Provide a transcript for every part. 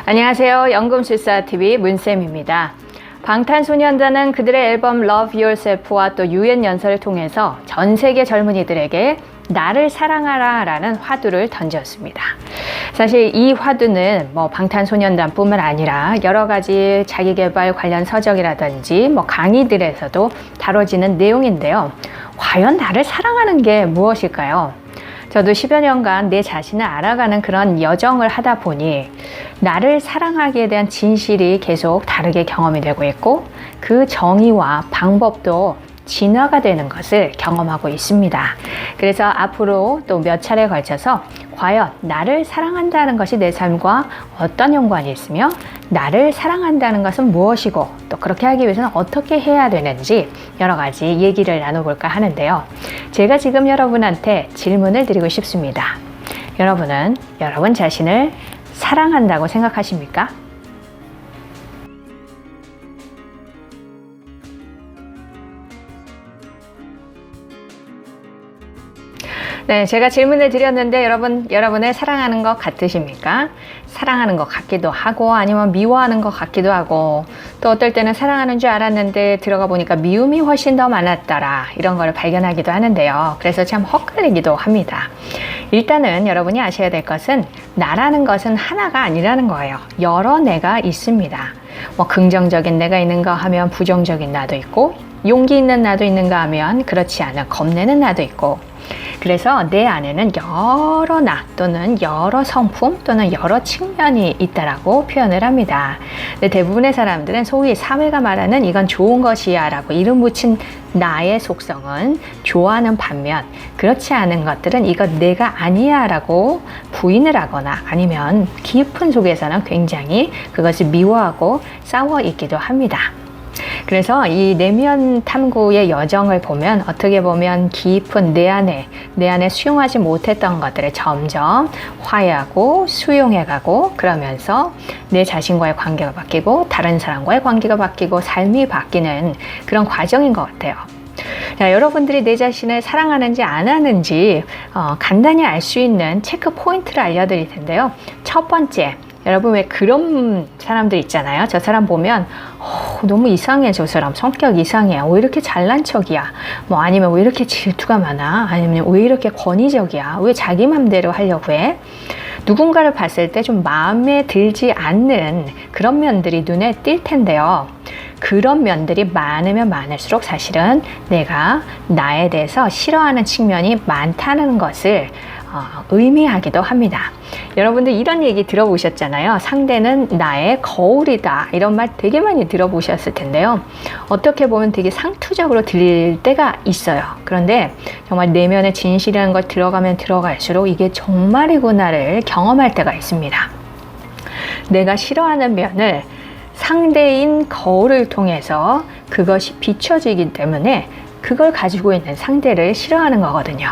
안녕하세요. 연금술사TV 문쌤입니다. 방탄소년단은 그들의 앨범 Love Yourself와 또 유엔 연설을 통해서 전 세계 젊은이들에게 나를 사랑하라 라는 화두를 던졌습니다. 사실 이 화두는 방탄소년단 뿐만 아니라 여러 가지 자기계발 관련 서적이라든지 강의들에서도 다뤄지는 내용인데요. 과연 나를 사랑하는 게 무엇일까요? 저도 10여 년간 내 자신을 알아가는 그런 여정을 하다 보니 나를 사랑하기에 대한 진실이 계속 다르게 경험이 되고 있고 그 정의와 방법도 진화가 되는 것을 경험하고 있습니다. 그래서 앞으로 또 몇 차례에 걸쳐서 과연 나를 사랑한다는 것이 내 삶과 어떤 연관이 있으며 나를 사랑한다는 것은 무엇이고 또 그렇게 하기 위해서는 어떻게 해야 되는지 여러 가지 얘기를 나눠볼까 하는데요. 제가 지금 여러분한테 질문을 드리고 싶습니다. 여러분은 여러분 자신을 사랑한다고 생각하십니까? 네, 제가 질문을 드렸는데 여러분을 사랑하는 것 같으십니까? 사랑하는 것 같기도 하고 아니면 미워하는 것 같기도 하고 또 어떨 때는 사랑하는 줄 알았는데 들어가 보니까 미움이 훨씬 더 많았더라 이런 걸 발견하기도 하는데요. 그래서 참 헛갈리기도 합니다. 일단은 여러분이 아셔야 될 것은 나라는 것은 하나가 아니라는 거예요. 여러 내가 있습니다. 긍정적인 내가 있는가 하면 부정적인 나도 있고 용기 있는 나도 있는가 하면 그렇지 않은 겁내는 나도 있고 그래서 내 안에는 여러 나 또는 여러 성품 또는 여러 측면이 있다라고 표현을 합니다. 근데 대부분의 사람들은 소위 사회가 말하는 이건 좋은 것이야 라고 이름 붙인 나의 속성은 좋아하는 반면 그렇지 않은 것들은 이건 내가 아니야 라고 부인을 하거나 아니면 깊은 속에서는 굉장히 그것을 미워하고 싸워 있기도 합니다. 그래서 이 내면 탐구의 여정을 보면 어떻게 보면 깊은 내 안에 수용하지 못했던 것들을 점점 화해하고 수용해가고 그러면서 내 자신과의 관계가 바뀌고 다른 사람과의 관계가 바뀌고 삶이 바뀌는 그런 과정인 것 같아요. 자, 여러분들이 내 자신을 사랑하는지 안 하는지 간단히 알 수 있는 체크 포인트를 알려드릴 텐데요. 첫 번째, 여러분 왜 그런 사람들 있잖아요. 저 사람 보면 너무 이상해. 저 사람 성격 이상해. 왜 이렇게 잘난 척이야. 아니면 왜 이렇게 질투가 많아. 아니면 왜 이렇게 권위적이야. 왜 자기 맘대로 하려고 해. 누군가를 봤을 때 좀 마음에 들지 않는 그런 면들이 눈에 띌 텐데요. 그런 면들이 많으면 많을수록 사실은 내가 나에 대해서 싫어하는 측면이 많다는 것을 의미하기도 합니다. 여러분들 이런 얘기 들어보셨잖아요. 상대는 나의 거울이다. 이런 말 되게 많이 들어보셨을 텐데요. 어떻게 보면 되게 상투적으로 들릴 때가 있어요. 그런데 정말 내면의 진실이라는 걸 들어가면 들어갈수록 이게 정말이구나를 경험할 때가 있습니다. 내가 싫어하는 면을 상대인 거울을 통해서 그것이 비춰지기 때문에 그걸 가지고 있는 상대를 싫어하는 거거든요.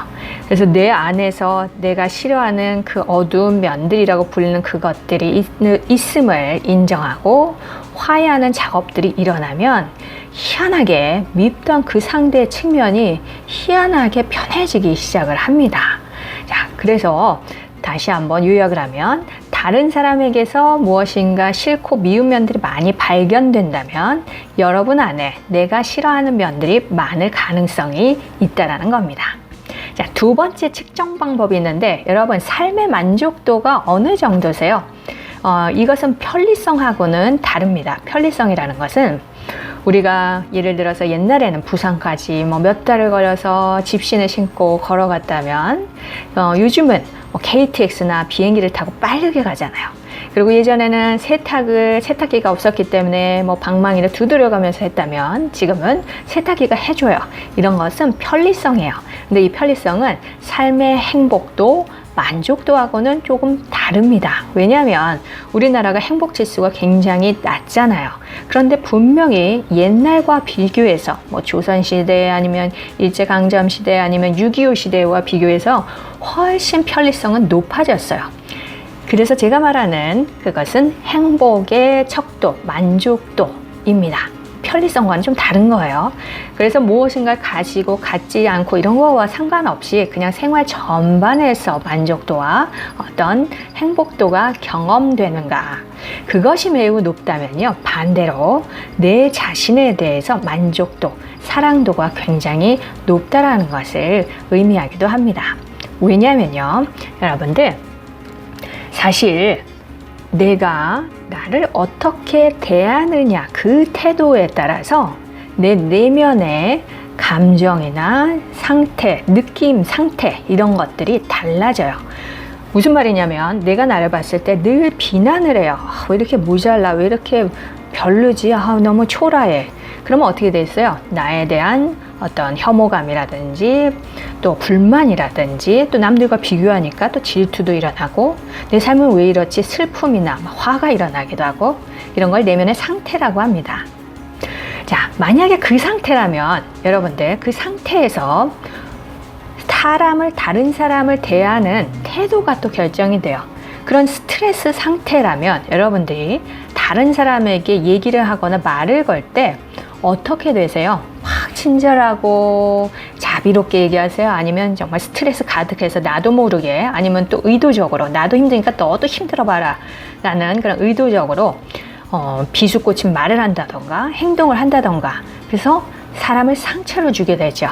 그래서 내 안에서 내가 싫어하는 그 어두운 면들이라고 부르는 그것들이 있음을 인정하고 화해하는 작업들이 일어나면 희한하게 밉던 그 상대의 측면이 희한하게 편해지기 시작을 합니다. 자, 그래서 다시 한번 요약을 하면 다른 사람에게서 무엇인가 싫고 미운 면들이 많이 발견된다면 여러분 안에 내가 싫어하는 면들이 많을 가능성이 있다는 겁니다. 자, 두 번째 측정 방법이 있는데 여러분 삶의 만족도가 어느 정도세요? 이것은 편리성하고는 다릅니다. 편리성이라는 것은 우리가 예를 들어서 옛날에는 부산까지 몇 달을 걸어서 집신을 신고 걸어갔다면 요즘은 KTX나 비행기를 타고 빠르게 가잖아요. 그리고 예전에는 세탁기가 없었기 때문에 방망이를 두드려가면서 했다면 지금은 세탁기가 해줘요. 이런 것은 편리성이에요. 근데 이 편리성은 삶의 행복도 만족도하고는 조금 다릅니다. 왜냐하면 우리나라가 행복 지수가 굉장히 낮잖아요. 그런데 분명히 옛날과 비교해서 조선시대 아니면 일제강점시대 아니면 6.25 시대와 비교해서 훨씬 편리성은 높아졌어요. 그래서 제가 말하는 그것은 행복의 척도, 만족도입니다. 편리성과는 좀 다른 거예요. 그래서 무엇인가를 가지고 갖지 않고 이런 거와 상관없이 그냥 생활 전반에서 만족도와 어떤 행복도가 경험되는가. 그것이 매우 높다면요, 반대로 내 자신에 대해서 만족도, 사랑도가 굉장히 높다라는 것을 의미하기도 합니다. 왜냐하면요, 여러분들, 사실 내가 나를 어떻게 대하느냐, 그 태도에 따라서 내 내면의 감정이나 상태, 느낌, 상태, 이런 것들이 달라져요. 무슨 말이냐면, 내가 나를 봤을 때 늘 비난을 해요. 왜 이렇게 모자라, 왜 이렇게 별로지, 너무 초라해. 그러면 어떻게 됐어요? 나에 대한 어떤 혐오감이라든지 또 불만이라든지 또 남들과 비교하니까 또 질투도 일어나고, 내 삶은 왜 이렇지, 슬픔이나 화가 일어나기도 하고, 이런 걸 내면의 상태라고 합니다. 자, 만약에 그 상태라면 여러분들, 그 상태에서 다른 사람을 대하는 태도가 또 결정이 돼요. 그런 스트레스 상태라면 여러분들이 다른 사람에게 얘기를 하거나 말을 걸 때 어떻게 되세요? 확 친절하고 자비롭게 얘기하세요? 아니면 정말 스트레스 가득해서 나도 모르게, 아니면 또 의도적으로 나도 힘드니까 너도 힘들어 봐라 라는 그런 의도적으로 비수꽂힌 말을 한다던가 행동을 한다던가, 그래서 사람을 상처를 주게 되죠.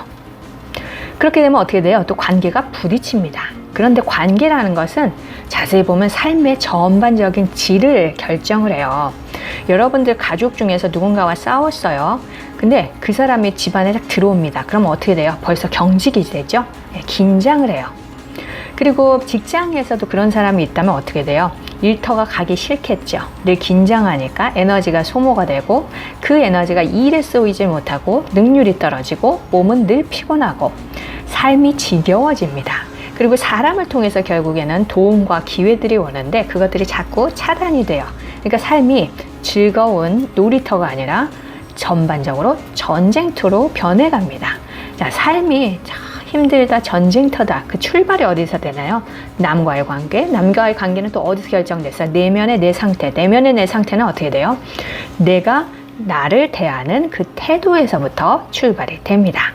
그렇게 되면 어떻게 돼요? 또 관계가 부딪힙니다. 그런데 관계라는 것은 자세히 보면 삶의 전반적인 질을 결정을 해요. 여러분들 가족 중에서 누군가와 싸웠어요. 근데 그 사람이 집안에 딱 들어옵니다. 그럼 어떻게 돼요? 벌써 경직이 되죠? 긴장을 해요. 그리고 직장에서도 그런 사람이 있다면 어떻게 돼요? 일터가 가기 싫겠죠. 늘 긴장하니까 에너지가 소모가 되고, 그 에너지가 일에 쓰이지 못하고 능률이 떨어지고 몸은 늘 피곤하고 삶이 지겨워집니다. 그리고 사람을 통해서 결국에는 도움과 기회들이 오는데 그것들이 자꾸 차단이 돼요. 그러니까 삶이 즐거운 놀이터가 아니라 전반적으로 전쟁터로 변해갑니다. 자, 삶이 힘들다, 전쟁터다. 그 출발이 어디서 되나요? 남과의 관계. 남과의 관계는 또 어디서 결정됐어요? 내면의 내 상태. 내면의 내 상태는 어떻게 돼요? 내가 나를 대하는 그 태도에서부터 출발이 됩니다.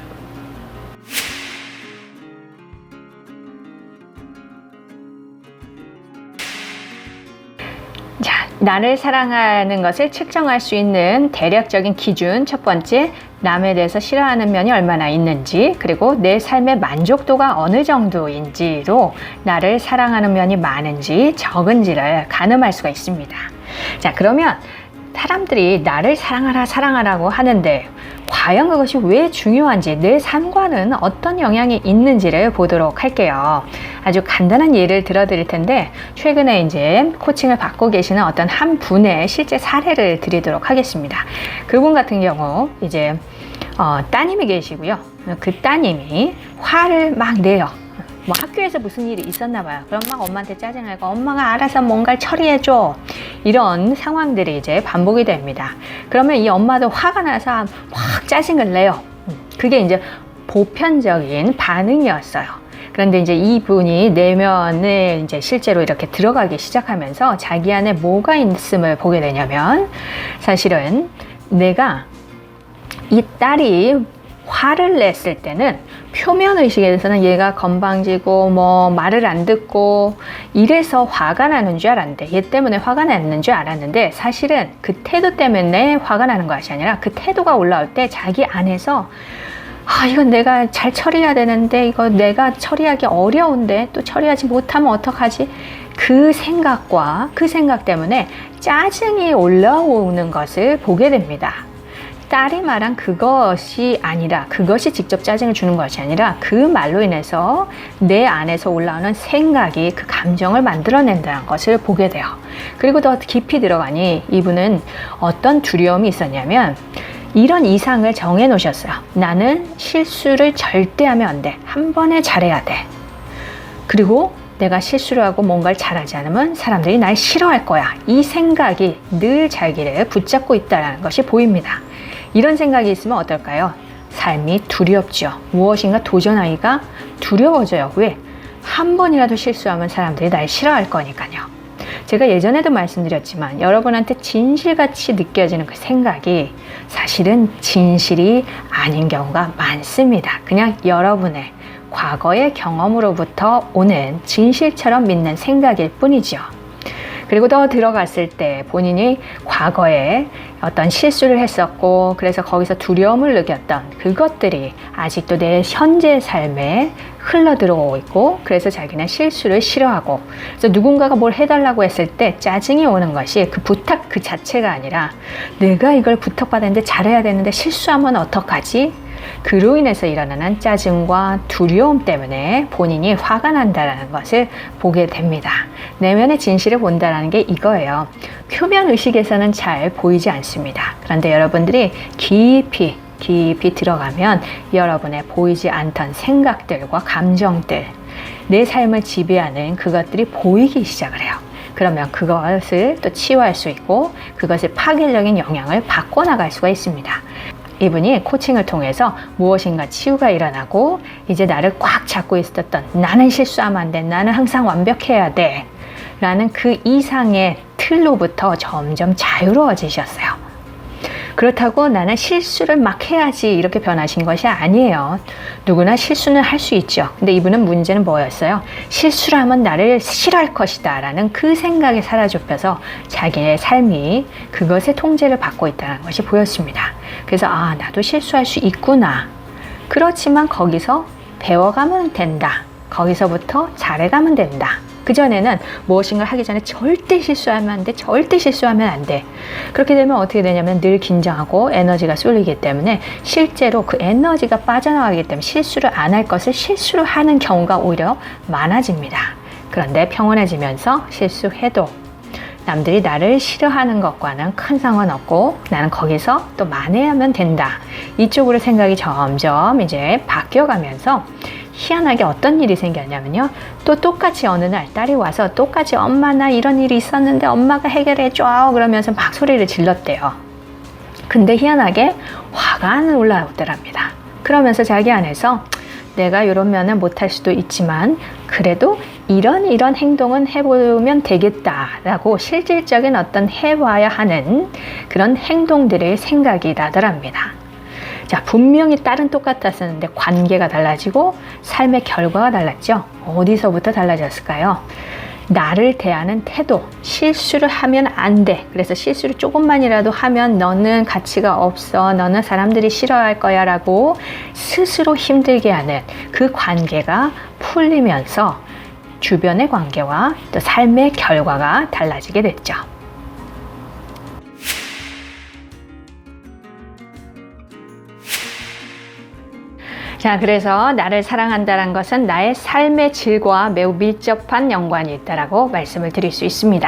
자, 나를 사랑하는 것을 측정할 수 있는 대략적인 기준, 첫 번째, 남에 대해서 싫어하는 면이 얼마나 있는지, 그리고 내 삶의 만족도가 어느 정도인지로 나를 사랑하는 면이 많은지 적은지를 가늠할 수가 있습니다. 자, 그러면 사람들이 나를 사랑하라고 하는데 과연 그것이 왜 중요한지, 내 삶과는 어떤 영향이 있는지를 보도록 할게요. 아주 간단한 예를 들어드릴 텐데, 최근에 이제 코칭을 받고 계시는 어떤 한 분의 실제 사례를 드리도록 하겠습니다. 그분 같은 경우 이제 따님이 계시고요. 그 따님이 화를 막 내요. 뭐 학교에서 무슨 일이 있었나 봐요. 그럼 막 엄마한테 짜증내고, 엄마가 알아서 뭔가를 처리해줘, 이런 상황들이 이제 반복이 됩니다. 그러면 이 엄마도 화가 나서 확 짜증을 내요. 그게 이제 보편적인 반응이었어요. 그런데 이제 이분이 내면에 이제 실제로 이렇게 들어가기 시작하면서 자기 안에 뭐가 있음을 보게 되냐면, 사실은 내가 이 딸이 화를 냈을 때는 표면의식에서는 얘가 건방지고 뭐 말을 안 듣고 이래서 화가 나는 줄 알았는데, 얘 때문에 화가 났는 줄 알았는데, 사실은 그 태도 때문에 화가 나는 것이 아니라 그 태도가 올라올 때 자기 안에서 이건 내가 잘 처리해야 되는데, 이거 내가 처리하기 어려운데 또 처리하지 못하면 어떡하지? 그 생각과 그 생각 때문에 짜증이 올라오는 것을 보게 됩니다. 딸이 말한 그것이 아니라, 그것이 직접 짜증을 주는 것이 아니라 그 말로 인해서 내 안에서 올라오는 생각이 그 감정을 만들어낸다는 것을 보게 돼요. 그리고 더 깊이 들어가니 이분은 어떤 두려움이 있었냐면, 이런 이상을 정해 놓으셨어요. 나는 실수를 절대 하면 안 돼. 한 번에 잘해야 돼. 그리고 내가 실수를 하고 뭔가를 잘하지 않으면 사람들이 날 싫어할 거야. 이 생각이 늘 자기를 붙잡고 있다는 것이 보입니다. 이런 생각이 있으면 어떨까요? 삶이 두렵죠. 무엇인가 도전하기가 두려워져요. 왜? 한 번이라도 실수하면 사람들이 날 싫어할 거니까요. 제가 예전에도 말씀드렸지만, 여러분한테 진실같이 느껴지는 그 생각이 사실은 진실이 아닌 경우가 많습니다. 그냥 여러분의 과거의 경험으로부터 오는 진실처럼 믿는 생각일 뿐이죠. 그리고 더 들어갔을 때 본인이 과거에 어떤 실수를 했었고 그래서 거기서 두려움을 느꼈던 그것들이 아직도 내 현재 삶에 흘러 들어오고 있고 그래서 자기는 실수를 싫어하고 그래서 누군가가 뭘 해달라고 했을 때 짜증이 오는 것이 그 부탁 그 자체가 아니라 내가 이걸 부탁받았는데 잘해야 되는데 실수하면 어떡하지? 그로 인해서 일어나는 짜증과 두려움 때문에 본인이 화가 난다는 것을 보게 됩니다. 내면의 진실을 본다는 게 이거예요. 표면 의식에서는 잘 보이지 않습니다. 그런데 여러분들이 깊이 들어가면 여러분의 보이지 않던 생각들과 감정들, 내 삶을 지배하는 그것들이 보이기 시작을 해요. 그러면 그것을 또 치유할 수 있고 그것을 파괴적인 영향을 바꿔나갈 수가 있습니다. 이분이 코칭을 통해서 무엇인가 치유가 일어나고 이제 나를 꽉 잡고 있었던 나는 실수하면 안 돼, 나는 항상 완벽해야 돼 라는 그 이상의 틀로부터 점점 자유로워지셨어요. 그렇다고 나는 실수를 막 해야지 이렇게 변하신 것이 아니에요. 누구나 실수는 할 수 있죠. 근데 이분은 문제는 뭐였어요? 실수를 하면 나를 싫어할 것이다 라는 그 생각에 사로잡혀서 자기의 삶이 그것의 통제를 받고 있다는 것이 보였습니다. 그래서 아, 나도 실수할 수 있구나. 그렇지만 거기서 배워가면 된다. 거기서부터 잘해가면 된다. 그전에는 무엇인가 하기 전에 절대 실수하면 안 돼. 절대 실수하면 안 돼. 그렇게 되면 어떻게 되냐면 늘 긴장하고 에너지가 쏠리기 때문에 실제로 그 에너지가 빠져나가기 때문에 실수를 안 할 것을 실수를 하는 경우가 오히려 많아집니다. 그런데 평온해지면서 실수해도 남들이 나를 싫어하는 것과는 큰 상관없고 나는 거기서 또 만회하면 된다. 이쪽으로 생각이 점점 이제 바뀌어가면서 희한하게 어떤 일이 생겼냐면요. 또 똑같이 어느 날 딸이 와서 똑같이 엄마 나 이런 일이 있었는데 엄마가 해결해줘 그러면서 막 소리를 질렀대요. 근데 희한하게 화가 안 올라오더랍니다. 그러면서 자기 안에서 내가 이런 면은 못할 수도 있지만 그래도 이런 행동은 해보면 되겠다라고 실질적인 어떤 해봐야 하는 그런 행동들의 생각이 나더랍니다. 자, 분명히 딸은 똑같았었는데 관계가 달라지고 삶의 결과가 달랐죠. 어디서부터 달라졌을까요? 나를 대하는 태도, 실수를 하면 안 돼. 그래서 실수를 조금만이라도 하면 너는 가치가 없어. 너는 사람들이 싫어할 거야 라고 스스로 힘들게 하는 그 관계가 풀리면서 주변의 관계와 또 삶의 결과가 달라지게 됐죠. 자, 그래서 나를 사랑한다는 것은 나의 삶의 질과 매우 밀접한 연관이 있다라고 말씀을 드릴 수 있습니다.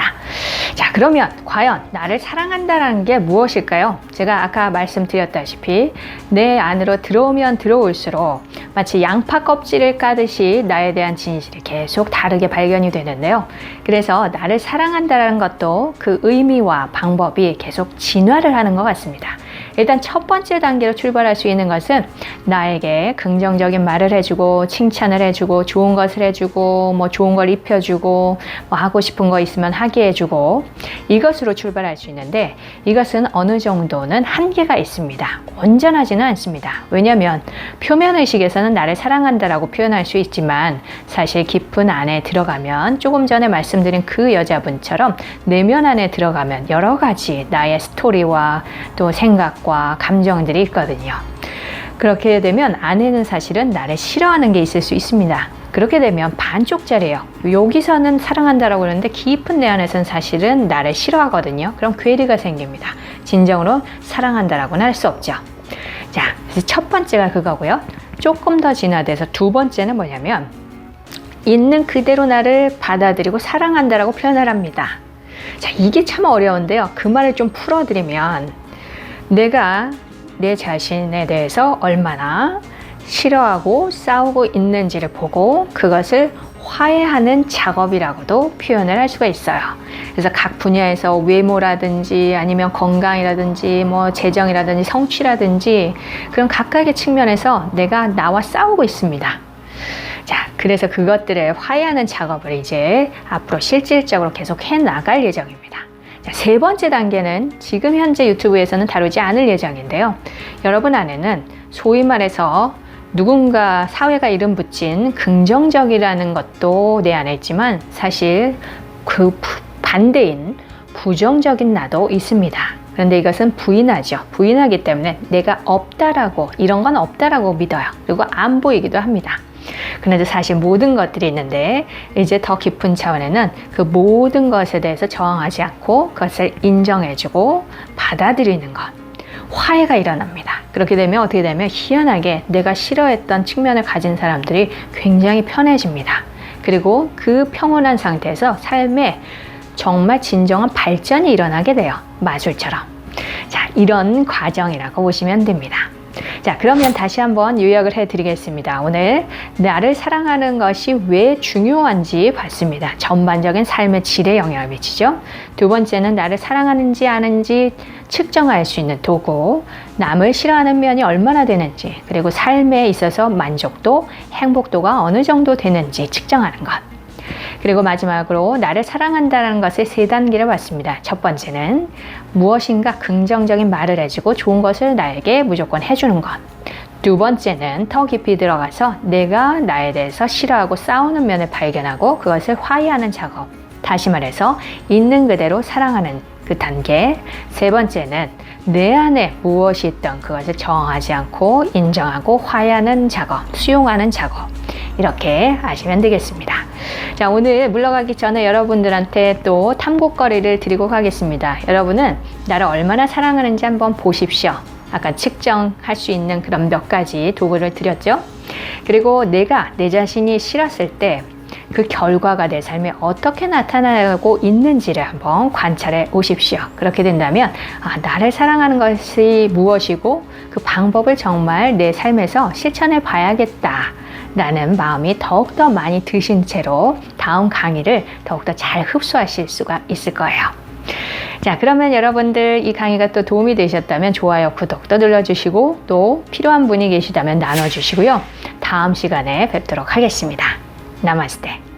자, 그러면 과연 나를 사랑한다는 게 무엇일까요? 제가 아까 말씀드렸다시피 내 안으로 들어오면 들어올수록 마치 양파 껍질을 까듯이 나에 대한 진실이 계속 다르게 발견이 되는데요. 그래서 나를 사랑한다는 것도 그 의미와 방법이 계속 진화를 하는 것 같습니다. 일단 첫 번째 단계로 출발할 수 있는 것은 나에게 긍정적인 말을 해주고 칭찬을 해주고 좋은 것을 해주고 뭐 좋은 걸 입혀주고 뭐 하고 싶은 거 있으면 하게 해주고 이것으로 출발할 수 있는데 이것은 어느 정도는 한계가 있습니다. 온전하지는 않습니다. 왜냐하면 표면의식에서는 나를 사랑한다라고 표현할 수 있지만 사실 깊은 안에 들어가면 조금 전에 말씀드린 그 여자분처럼 내면 안에 들어가면 여러 가지 나의 스토리와 또 생각과 감정들이 있거든요. 그렇게 되면 안에는 사실은 나를 싫어하는 게 있을 수 있습니다. 그렇게 되면 반쪽짜리예요. 여기서는 사랑한다라고 그러는데 깊은 내 안에서는 사실은 나를 싫어하거든요. 그럼 괴리가 생깁니다. 진정으로 사랑한다라고는 할 수 없죠. 자, 그래서 첫 번째가 그거고요. 조금 더 진화돼서 두 번째는 뭐냐면 있는 그대로 나를 받아들이고 사랑한다라고 표현을 합니다. 자, 이게 참 어려운데요. 그 말을 좀 풀어드리면 내가 내 자신에 대해서 얼마나 싫어하고 싸우고 있는지를 보고 그것을 화해하는 작업이라고도 표현을 할 수가 있어요. 그래서 각 분야에서 외모라든지 아니면 건강이라든지 뭐 재정이라든지 성취라든지 그런 각각의 측면에서 내가 나와 싸우고 있습니다. 자, 그래서 그것들을 화해하는 작업을 이제 앞으로 실질적으로 계속 해 나갈 예정입니다. 자, 세 번째 단계는 지금 현재 유튜브에서는 다루지 않을 예정인데요. 여러분 안에는 소위 말해서 누군가 사회가 이름 붙인 긍정적이라는 것도 내 안에 있지만 사실 그 반대인 부정적인 나도 있습니다. 그런데 이것은 부인하죠. 부인하기 때문에 내가 없다라고, 이런 건 없다라고 믿어요. 그리고 안 보이기도 합니다. 그런데 사실 모든 것들이 있는데 이제 더 깊은 차원에는 그 모든 것에 대해서 저항하지 않고 그것을 인정해주고 받아들이는 것. 화해가 일어납니다. 그렇게 되면 어떻게 되면 희한하게 내가 싫어했던 측면을 가진 사람들이 굉장히 편해집니다. 그리고 그 평온한 상태에서 삶에 정말 진정한 발전이 일어나게 돼요. 마술처럼. 자, 이런 과정이라고 보시면 됩니다. 자, 그러면 다시 한번 요약을 해드리겠습니다. 오늘 나를 사랑하는 것이 왜 중요한지 봤습니다. 전반적인 삶의 질에 영향을 미치죠. 두 번째는 나를 사랑하는지 아는지 측정할 수 있는 도구, 남을 싫어하는 면이 얼마나 되는지, 그리고 삶에 있어서 만족도, 행복도가 어느 정도 되는지 측정하는 것. 그리고 마지막으로 나를 사랑한다는 것의 3단계를 봤습니다. 첫 번째는 무엇인가 긍정적인 말을 해주고 좋은 것을 나에게 무조건 해주는 것. 두 번째는 더 깊이 들어가서 내가 나에 대해서 싫어하고 싸우는 면을 발견하고 그것을 화해하는 작업. 다시 말해서 있는 그대로 사랑하는 그 단계. 세 번째는 내 안에 무엇이 있던 그것을 저항하지 않고 인정하고 화해하는 작업, 수용하는 작업. 이렇게 아시면 되겠습니다. 자, 오늘 물러가기 전에 여러분들한테 또 탐구거리를 드리고 가겠습니다. 여러분은 나를 얼마나 사랑하는지 한번 보십시오. 아까 측정할 수 있는 그런 몇 가지 도구를 드렸죠. 그리고 내가 내 자신이 싫었을 때 그 결과가 내 삶에 어떻게 나타나고 있는지를 한번 관찰해 오십시오. 그렇게 된다면 나를 사랑하는 것이 무엇이고 그 방법을 정말 내 삶에서 실천해 봐야겠다 라는 마음이 더욱더 많이 드신 채로 다음 강의를 더욱더 잘 흡수하실 수가 있을 거예요. 자, 그러면 여러분들 이 강의가 또 도움이 되셨다면 좋아요, 구독도 눌러주시고 또 필요한 분이 계시다면 나눠주시고요. 다음 시간에 뵙도록 하겠습니다. 나마스테.